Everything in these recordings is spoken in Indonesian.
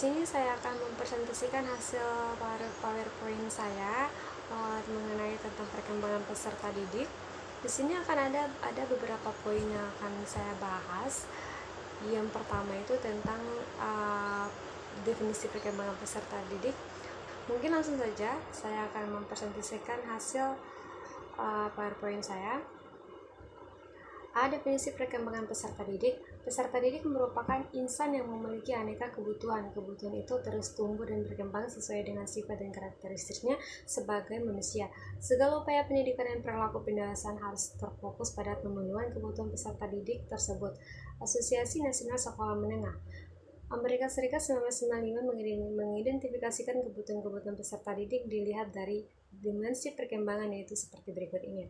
sini saya akan mempresentasikan hasil PowerPoint saya mengenai tentang perkembangan peserta didik. Di sini akan ada beberapa poin yang akan saya bahas. Yang pertama itu tentang definisi perkembangan peserta didik. Mungkin langsung saja saya akan mempresentasikan hasil PowerPoint saya. Definisi perkembangan peserta didik. Peserta didik merupakan insan yang memiliki aneka kebutuhan. Kebutuhan itu terus tumbuh dan berkembang sesuai dengan sifat dan karakteristiknya sebagai manusia. Segala upaya pendidikan dan perilaku pendewasaan harus terfokus pada pemenuhan kebutuhan peserta didik tersebut. Asosiasi Nasional Sekolah Menengah Amerika Serikat 1995 mengidentifikasikan kebutuhan-kebutuhan peserta didik dilihat dari dimensi perkembangan, yaitu seperti berikut ini.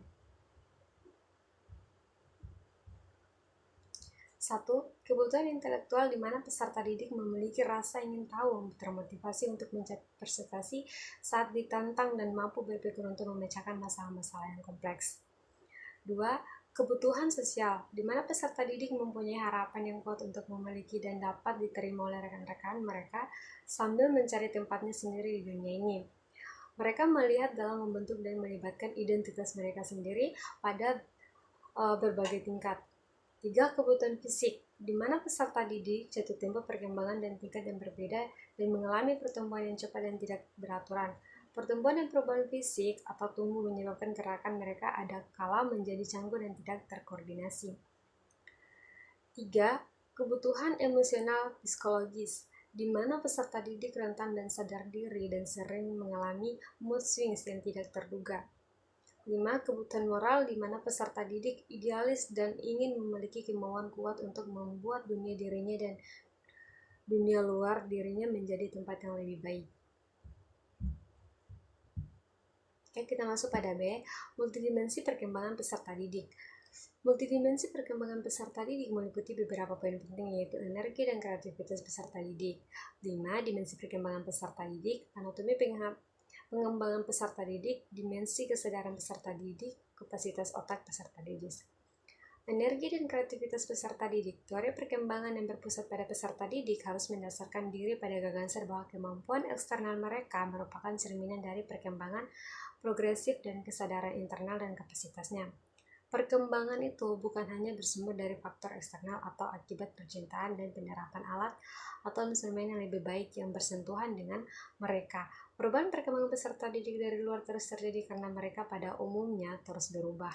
1. Kebutuhan intelektual, di mana peserta didik memiliki rasa ingin tahu, termotivasi untuk mencapai prestasi saat ditantang dan mampu berpikir untuk memecahkan masalah-masalah yang kompleks. 2. Kebutuhan sosial, di mana peserta didik mempunyai harapan yang kuat untuk memiliki dan dapat diterima oleh rekan-rekan mereka sambil mencari tempatnya sendiri di dunia ini. Mereka melihat dalam membentuk dan melibatkan identitas mereka sendiri pada berbagai tingkat. 3. Kebutuhan fisik, di mana peserta didik jatuh tempo perkembangan dan tingkat yang berbeda dan mengalami pertumbuhan yang cepat dan tidak beraturan. Pertumbuhan dan perubahan fisik atau tumbuh menyebabkan gerakan mereka ada kala menjadi canggung dan tidak terkoordinasi. 3. Kebutuhan emosional psikologis, di mana peserta didik rentan dan sadar diri dan sering mengalami mood swings yang tidak terduga. 5. Kebutuhan moral, di mana peserta didik idealis dan ingin memiliki kemauan kuat untuk membuat dunia dirinya dan dunia luar dirinya menjadi tempat yang lebih baik. Oke, kita masuk pada B, multidimensi perkembangan peserta didik. Multidimensi perkembangan peserta didik meliputi beberapa poin penting, yaitu energi dan kreativitas peserta didik. 5. Dimensi perkembangan peserta didik, anatomi pengembangan peserta didik, dimensi kesadaran peserta didik, kapasitas otak peserta didik. Energi dan kreativitas peserta didik. Teori perkembangan yang berpusat pada peserta didik harus mendasarkan diri pada gagasan bahwa kemampuan eksternal mereka merupakan cerminan dari perkembangan progresif dan kesadaran internal dan kapasitasnya. Perkembangan itu bukan hanya bersumber dari faktor eksternal atau akibat percintaan dan penerapan alat atau instrumen yang lebih baik yang bersentuhan dengan mereka. Perubahan perkembangan peserta didik dari luar terus terjadi karena mereka pada umumnya terus berubah.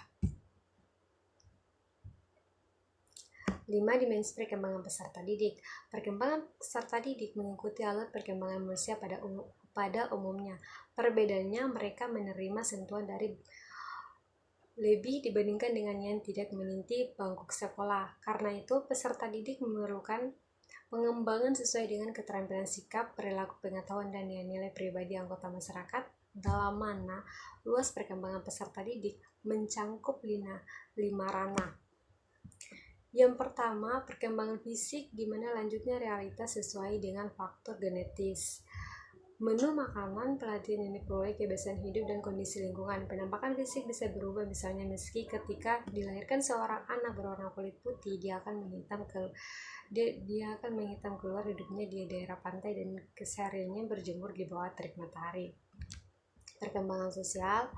5. Dimensi perkembangan peserta didik. Perkembangan peserta didik mengikuti alur perkembangan manusia pada umumnya. Perbedaannya, mereka menerima sentuhan dari lebih dibandingkan dengan yang tidak mengintip bangku sekolah. Karena itu, peserta didik memerlukan pengembangan sesuai dengan keterampilan sikap, perilaku, pengetahuan, dan nilai pribadi anggota masyarakat, dalam mana luas perkembangan peserta didik mencangkup 5 ranah. Yang pertama, perkembangan fisik, di mana lanjutnya realitas sesuai dengan faktor genetis. Menu makanan, pelatihan yang diperoleh, kebiasaan hidup, dan kondisi lingkungan. Penampakan fisik bisa berubah, misalnya meski ketika dilahirkan seorang anak berwarna kulit putih, dia akan menghitam keluar hidupnya di daerah pantai dan kesehariannya berjemur di bawah terik matahari. Perkembangan sosial.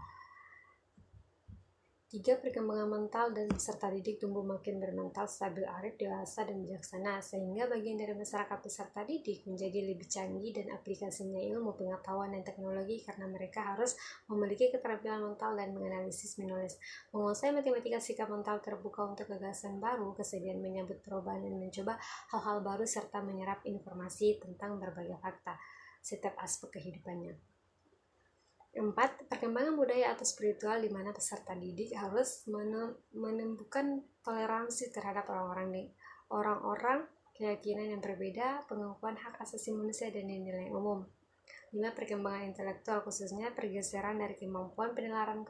3. Perkembangan mental dan peserta didik tumbuh makin bermental stabil, arif, dewasa, dan bijaksana, sehingga bagian dari masyarakat peserta didik menjadi lebih canggih dan aplikasinya ilmu, pengetahuan, dan teknologi karena mereka harus memiliki keterampilan mental dan menganalisis, menulis, menguasai matematika, sikap mental terbuka untuk gagasan baru, kesediaan menyambut perubahan dan mencoba hal-hal baru, serta menyerap informasi tentang berbagai fakta setiap aspek kehidupannya. 4. Perkembangan budaya atau spiritual, di mana peserta didik harus menemukan toleransi terhadap orang-orang keyakinan yang berbeda, pengakuan hak asasi manusia, dan nilai umum. 5. Perkembangan intelektual, khususnya pergeseran dari kemampuan penalaran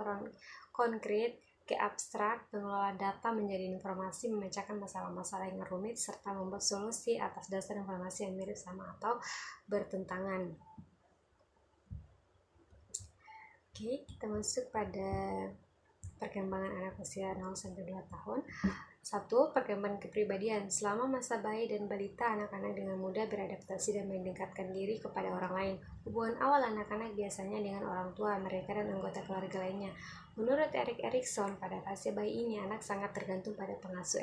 konkret ke abstrak, mengelola data menjadi informasi, memecahkan masalah-masalah yang rumit, serta membuat solusi atas dasar informasi yang mirip sama atau bertentangan. Oke, kita masuk pada perkembangan anak usia 0-2 tahun. 1. Perkembangan kepribadian. Selama masa bayi dan balita, anak-anak dengan mudah beradaptasi dan mendekatkan diri kepada orang lain. Hubungan awal anak-anak biasanya dengan orang tua mereka dan anggota keluarga lainnya. Menurut Erik Erikson, pada fase bayi ini anak sangat tergantung pada pengasuh.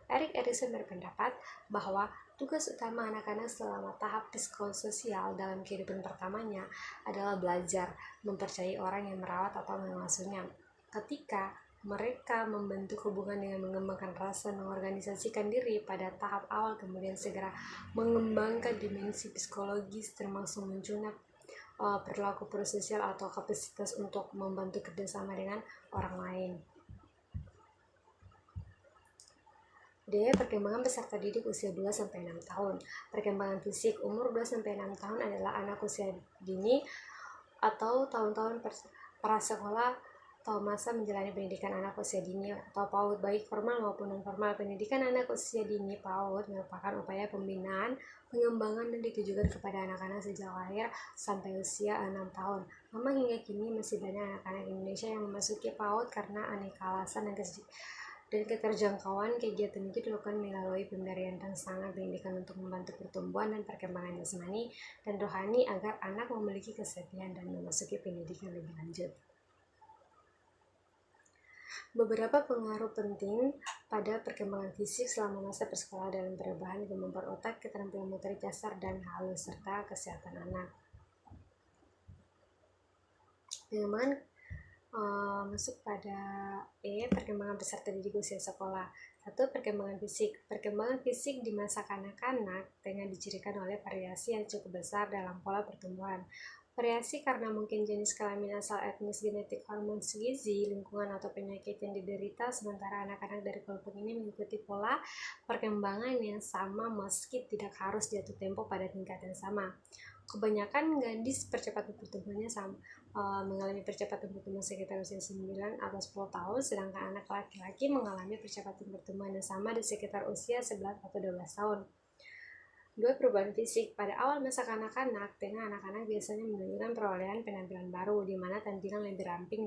Erik Erikson berpendapat bahwa tugas utama anak-anak selama tahap psikososial dalam kehidupan pertamanya adalah belajar mempercayai orang yang merawat atau mengasuhnya. Ketika mereka membentuk hubungan dengan mengembangkan rasa mengorganisasikan diri pada tahap awal, kemudian segera mengembangkan dimensi psikologis termasuk munculnya perilaku prososial atau kapasitas untuk membantu kerjasama dengan orang lain. D. Perkembangan peserta didik usia 2-6 tahun. Perkembangan fisik umur 2-6 tahun adalah anak usia dini atau tahun-tahun prasekolah atau masa menjalani pendidikan anak usia dini atau PAUD, baik formal maupun non-formal. Pendidikan anak usia dini PAUD merupakan upaya pembinaan, pengembangan dan ditujukan kepada anak-anak sejak lahir sampai usia 6 tahun. Memang hingga kini masih banyak anak-anak Indonesia yang memasuki PAUD karena aneka alasan dan keterjangkauan kegiatan itu dilakukan melalui pemberian rangsangan pendidikan untuk membantu pertumbuhan dan perkembangan jasmani dan rohani agar anak memiliki kesetiaan dan memasuki pendidikan lebih lanjut. Beberapa pengaruh penting pada perkembangan fisik selama masa persekolahan dalam perubahan kemampuan otak, keterampilan motorik dasar dan halus, serta kesehatan anak. Pengembangan masuk pada perkembangan peserta didik usia sekolah. 1. Perkembangan fisik. Perkembangan fisik di masa kanak-kanak tengah dicirikan oleh variasi yang cukup besar dalam pola pertumbuhan. Variasi karena mungkin jenis kelamin, asal etnis, genetik, hormon, gizi, lingkungan, atau penyakit yang diderita, sementara anak-anak dari kelompok ini mengikuti pola perkembangan yang sama meski tidak harus jatuh tempo pada tingkat yang sama. Kebanyakan gadis percepatan pertumbuhannya mengalami percepatan pertumbuhan sekitar usia 9 atau 10 tahun, sedangkan anak laki-laki mengalami percepatan pertumbuhan yang sama di sekitar usia 11 atau 12 tahun. 2. Perubahan fisik. Pada awal masa kanak-kanak, anak-anak biasanya menunjukkan perolehan penampilan baru, di mana tampilan lebih ramping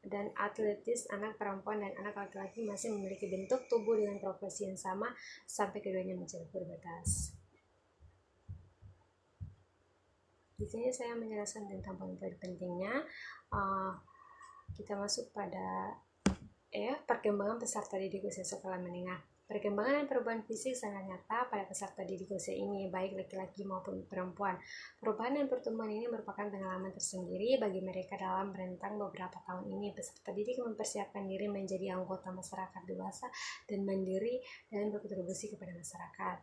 dan atletis. Anak perempuan dan anak laki-laki masih memiliki bentuk tubuh dengan proporsi yang sama sampai keduanya mencapai pubertas. Di sini saya menjelaskan tentang poin-poin pentingnya. Kita masuk pada perkembangan peserta didik usia sekolah menengah. Perkembangan dan perubahan fisik sangat nyata pada peserta didik usia ini, baik laki-laki maupun perempuan. Perubahan dan pertumbuhan ini merupakan pengalaman tersendiri bagi mereka dalam rentang beberapa tahun ini. Peserta didik mempersiapkan diri menjadi anggota masyarakat dewasa dan mandiri dan berkontribusi kepada masyarakat.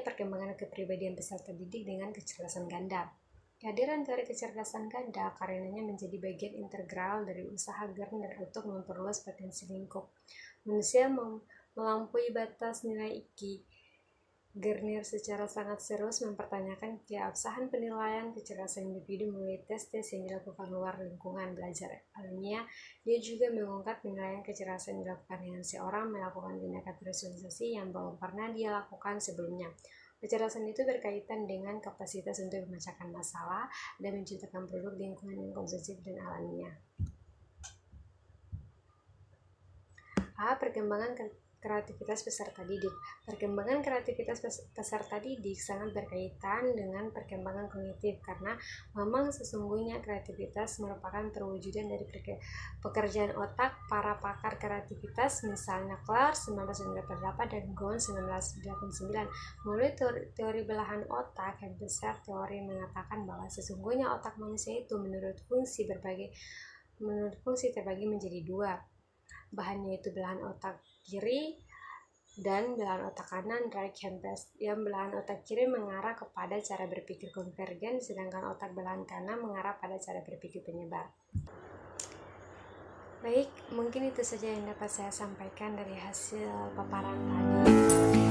Perkembangan kepribadian peserta didik dengan kecerdasan ganda. Kehadiran teori kecerdasan ganda karenanya menjadi bagian integral dari usaha Gardner untuk memperluas potensi lingkup manusia melampaui batas nilai IQ. Gardner secara sangat serius mempertanyakan keabsahan penilaian kecerdasan individu melalui tes-tes yang dilakukan luar lingkungan belajar alamiah. Dia juga mengungkap penilaian kecerdasan yang dilakukan dengan seorang melakukan tindakan visualisasi yang belum pernah dia lakukan sebelumnya. Kecerdasan itu berkaitan dengan kapasitas untuk memecahkan masalah dan menciptakan produk di lingkungan yang konsumsif dan alamiah. Perkembangan kreativitas peserta didik. Perkembangan kreativitas peserta didik sangat berkaitan dengan perkembangan kognitif karena memang sesungguhnya kreativitas merupakan perwujudan dari pekerjaan otak para pakar kreativitas, misalnya Clark 1998 dan Ghosn 1989. Melalui teori belahan otak yang besar, teori mengatakan bahwa sesungguhnya otak manusia itu menurut fungsi terbagi menjadi dua. Bahannya itu belahan otak kiri dan belahan otak kanan, right hemisphere. Yang belahan otak kiri mengarah kepada cara berpikir konvergen, sedangkan otak belahan kanan mengarah pada cara berpikir penyebar. Baik, mungkin itu saja yang dapat saya sampaikan dari hasil paparan tadi.